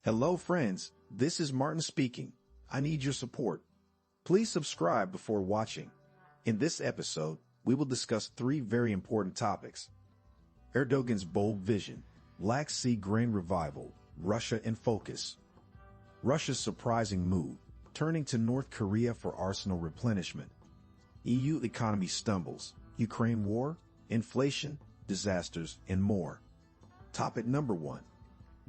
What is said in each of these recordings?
Hello friends, this is Martin speaking. I need your support. Please subscribe before watching. In this episode, we will discuss three very important topics. Erdogan's bold vision, Black Sea grain revival, Russia in focus. Russia's surprising move, turning to North Korea for arsenal replenishment. EU economy stumbles, Ukraine war, inflation, disasters, and more. Topic number 1.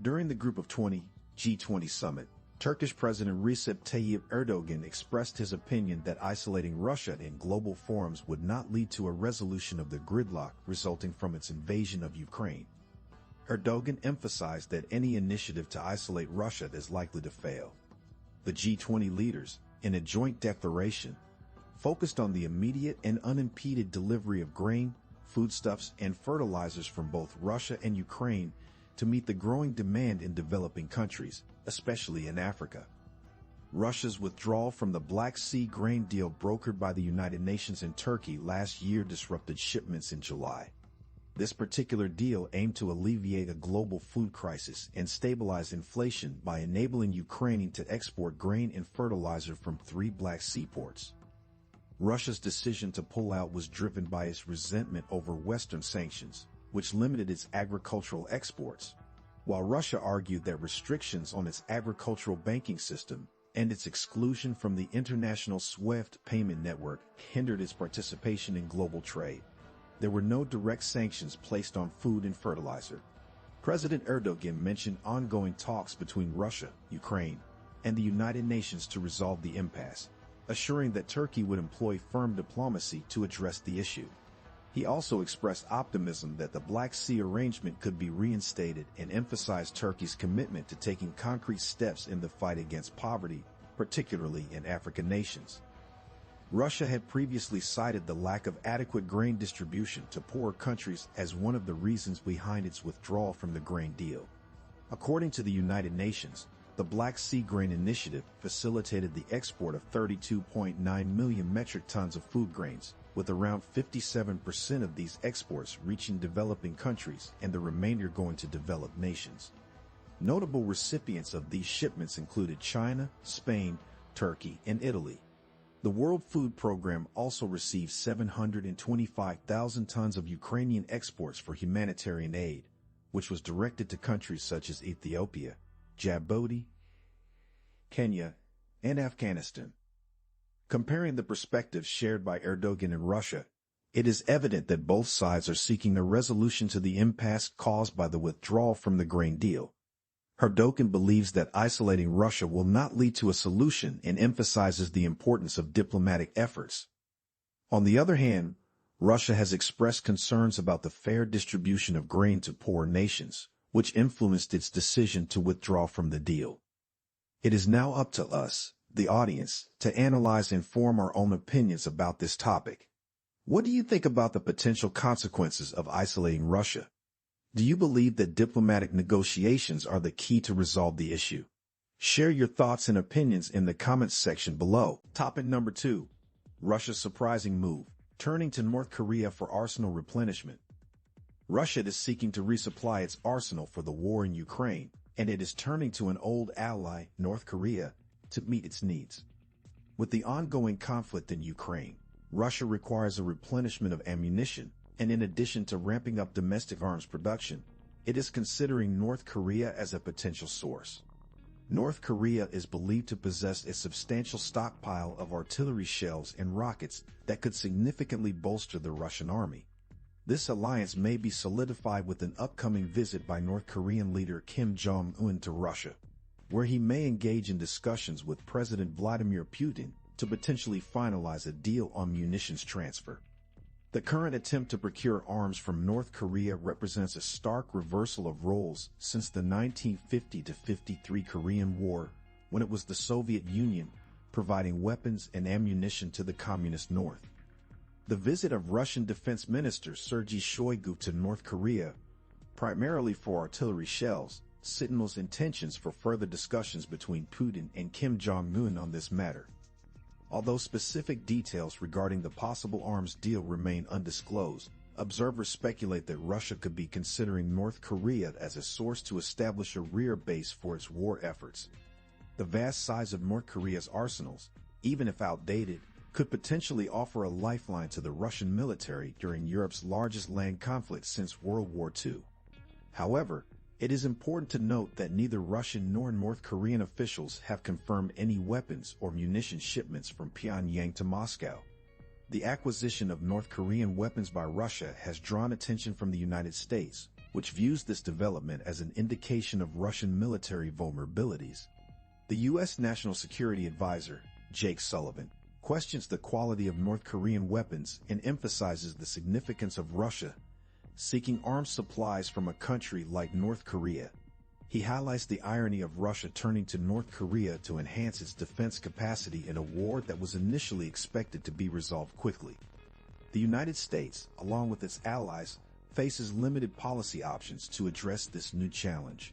During the Group of 20 G20 summit, Turkish President Recep Tayyip Erdogan expressed his opinion that isolating Russia in global forums would not lead to a resolution of the gridlock resulting from its invasion of Ukraine. Erdogan emphasized that any initiative to isolate Russia is likely to fail. The G20 leaders, in a joint declaration, focused on the immediate and unimpeded delivery of grain, foodstuffs, and fertilizers from both Russia and Ukraine to meet the growing demand in developing countries, especially in Africa. Russia's withdrawal from the Black Sea grain deal brokered by the United Nations and Turkey last year disrupted shipments in July. This particular deal aimed to alleviate a global food crisis and stabilize inflation by enabling Ukraine to export grain and fertilizer from 3 Black Sea ports. Russia's decision to pull out was driven by its resentment over Western sanctions, which limited its agricultural exports, while Russia argued that restrictions on its agricultural banking system and its exclusion from the international SWIFT payment network hindered its participation in global trade. There were no direct sanctions placed on food and fertilizer. President Erdogan mentioned ongoing talks between Russia, Ukraine, and the United Nations to resolve the impasse, assuring that Turkey would employ firm diplomacy to address the issue. He also expressed optimism that the Black Sea arrangement could be reinstated and emphasized Turkey's commitment to taking concrete steps in the fight against poverty, particularly in African nations. Russia had previously cited the lack of adequate grain distribution to poorer countries as one of the reasons behind its withdrawal from the grain deal. According to the United Nations, the Black Sea Grain Initiative facilitated the export of 32.9 million metric tons of food grains, with around 57% of these exports reaching developing countries and the remainder going to developed nations. Notable recipients of these shipments included China, Spain, Turkey, and Italy. The World Food Program also received 725,000 tons of Ukrainian exports for humanitarian aid, which was directed to countries such as Ethiopia, Djibouti, Kenya, and Afghanistan. Comparing the perspectives shared by Erdogan and Russia, it is evident that both sides are seeking a resolution to the impasse caused by the withdrawal from the grain deal. Erdogan believes that isolating Russia will not lead to a solution and emphasizes the importance of diplomatic efforts. On the other hand, Russia has expressed concerns about the fair distribution of grain to poorer nations, which influenced its decision to withdraw from the deal. It is now up to us, the audience, to analyze and form our own opinions about this topic. What do you think about the potential consequences of isolating Russia? Do you believe that diplomatic negotiations are the key to resolve the issue? Share your thoughts and opinions in the comments section below. Topic number 2. Russia's surprising move, turning to North Korea for arsenal replenishment. Russia is seeking to resupply its arsenal for the war in Ukraine, and it is turning to an old ally, North Korea, to meet its needs. With the ongoing conflict in Ukraine, Russia requires a replenishment of ammunition, and in addition to ramping up domestic arms production, it is considering North Korea as a potential source. North Korea is believed to possess a substantial stockpile of artillery shells and rockets that could significantly bolster the Russian army. This alliance may be solidified with an upcoming visit by North Korean leader Kim Jong-un to Russia, where he may engage in discussions with President Vladimir Putin to potentially finalize a deal on munitions transfer. The current attempt to procure arms from North Korea represents a stark reversal of roles since the 1950-53 Korean War, when it was the Soviet Union providing weapons and ammunition to the Communist North. The visit of Russian Defense Minister Sergei Shoigu to North Korea, primarily for artillery shells, signals intentions for further discussions between Putin and Kim Jong-un on this matter. Although specific details regarding the possible arms deal remain undisclosed, observers speculate that Russia could be considering North Korea as a source to establish a rear base for its war efforts. The vast size of North Korea's arsenals, even if outdated, could potentially offer a lifeline to the Russian military during Europe's largest land conflict since World War II. However, it is important to note that neither Russian nor North Korean officials have confirmed any weapons or munition shipments from Pyongyang to Moscow. The acquisition of North Korean weapons by Russia has drawn attention from the United States, which views this development as an indication of Russian military vulnerabilities. The U.S. National Security Advisor, Jake Sullivan, questions the quality of North Korean weapons and emphasizes the significance of Russia seeking arms supplies from a country like North Korea. He highlights the irony of Russia turning to North Korea to enhance its defense capacity in a war that was initially expected to be resolved quickly. The United States, along with its allies, faces limited policy options to address this new challenge.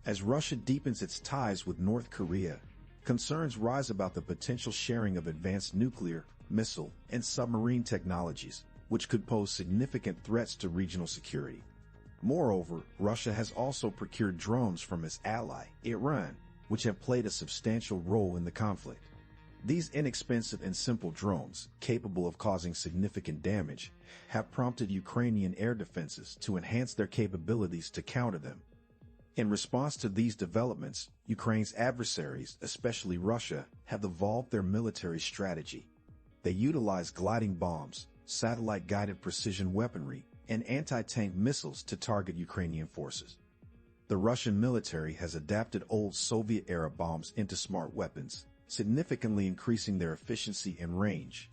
As Russia deepens its ties with North Korea, concerns rise about the potential sharing of advanced nuclear, missile, and submarine technologies, which could pose significant threats to regional security. Moreover, Russia has also procured drones from its ally, Iran, which have played a substantial role in the conflict. These inexpensive and simple drones, capable of causing significant damage, have prompted Ukrainian air defenses to enhance their capabilities to counter them. In response to these developments, Ukraine's adversaries, especially Russia, have evolved their military strategy. They utilize gliding bombs, satellite-guided precision weaponry, and anti-tank missiles to target Ukrainian forces. The Russian military has adapted old Soviet-era bombs into smart weapons, significantly increasing their efficiency and range.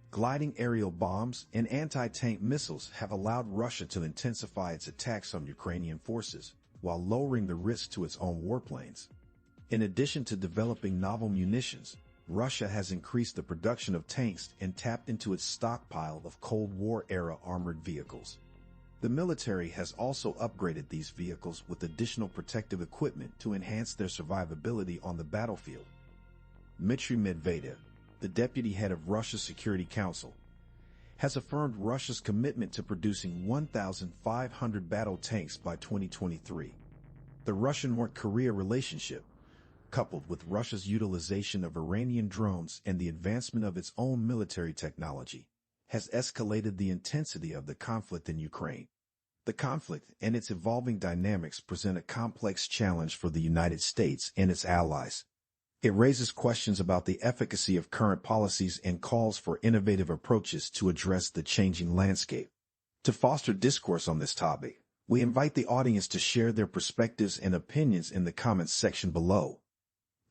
Gliding aerial bombs and anti-tank missiles have allowed Russia to intensify its attacks on Ukrainian forces, while lowering the risk to its own warplanes. In addition to developing novel munitions, Russia has increased the production of tanks and tapped into its stockpile of Cold War-era armored vehicles. The military has also upgraded these vehicles with additional protective equipment to enhance their survivability on the battlefield. Dmitry Medvedev, the deputy head of Russia's Security Council, has affirmed Russia's commitment to producing 1,500 battle tanks by 2023. The Russian-North Korea relationship, coupled with Russia's utilization of Iranian drones and the advancement of its own military technology, has escalated the intensity of the conflict in Ukraine. The conflict and its evolving dynamics present a complex challenge for the United States and its allies. It raises questions about the efficacy of current policies and calls for innovative approaches to address the changing landscape. To foster discourse on this topic, we invite the audience to share their perspectives and opinions in the comments section below.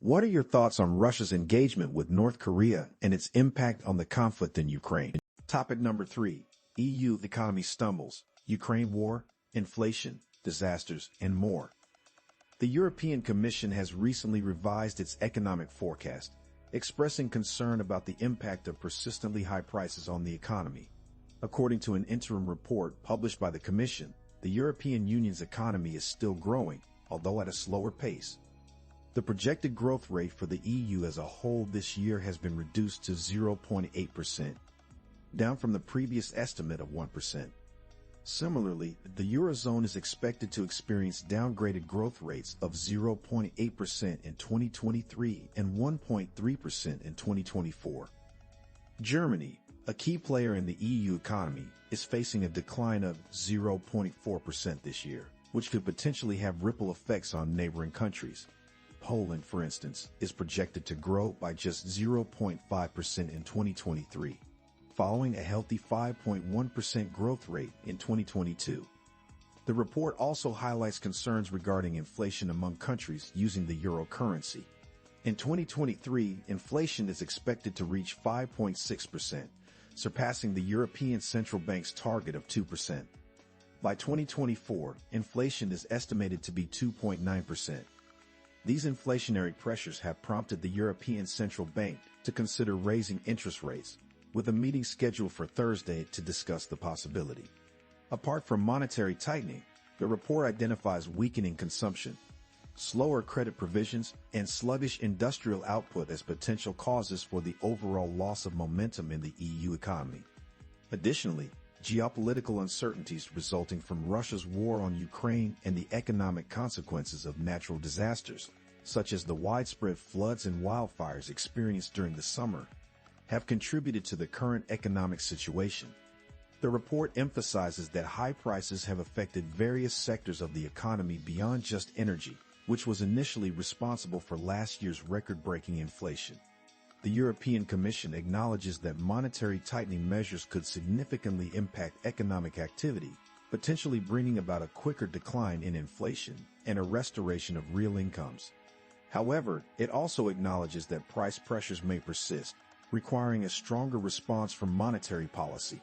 What are your thoughts on Russia's engagement with North Korea and its impact on the conflict in Ukraine? Topic number 3. EU economy stumbles, Ukraine war, inflation, disasters, and more. The European Commission has recently revised its economic forecast, expressing concern about the impact of persistently high prices on the economy. According to an interim report published by the Commission, the European Union's economy is still growing, although at a slower pace. The projected growth rate for the EU as a whole this year has been reduced to 0.8%, down from the previous estimate of 1%. Similarly, the Eurozone is expected to experience downgraded growth rates of 0.8% in 2023 and 1.3% in 2024. Germany, a key player in the EU economy, is facing a decline of 0.4% this year, which could potentially have ripple effects on neighboring countries. Poland, for instance, is projected to grow by just 0.5% in 2023, following a healthy 5.1% growth rate in 2022. The report also highlights concerns regarding inflation among countries using the euro currency. In 2023, inflation is expected to reach 5.6%, surpassing the European Central Bank's target of 2%. By 2024, inflation is estimated to be 2.9%. These inflationary pressures have prompted the European Central Bank to consider raising interest rates, with a meeting scheduled for Thursday to discuss the possibility. Apart from monetary tightening, the report identifies weakening consumption, slower credit provisions, and sluggish industrial output as potential causes for the overall loss of momentum in the EU economy. Additionally, geopolitical uncertainties resulting from Russia's war on Ukraine and the economic consequences of natural disasters, such as the widespread floods and wildfires experienced during the summer, have contributed to the current economic situation. The report emphasizes that high prices have affected various sectors of the economy beyond just energy, which was initially responsible for last year's record-breaking inflation. The European Commission acknowledges that monetary tightening measures could significantly impact economic activity, potentially bringing about a quicker decline in inflation and a restoration of real incomes. However, it also acknowledges that price pressures may persist, requiring a stronger response from monetary policy.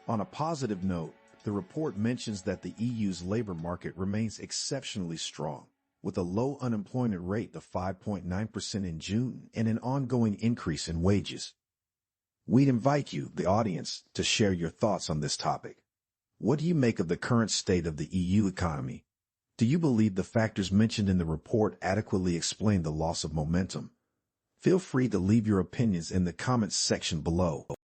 On a positive note, the report mentions that the EU's labor market remains exceptionally strong, with a low unemployment rate of 5.9% in June and an ongoing increase in wages. We'd invite you, the audience, to share your thoughts on this topic. What do you make of the current state of the EU economy? Do you believe the factors mentioned in the report adequately explain the loss of momentum? Feel free to leave your opinions in the comments section below.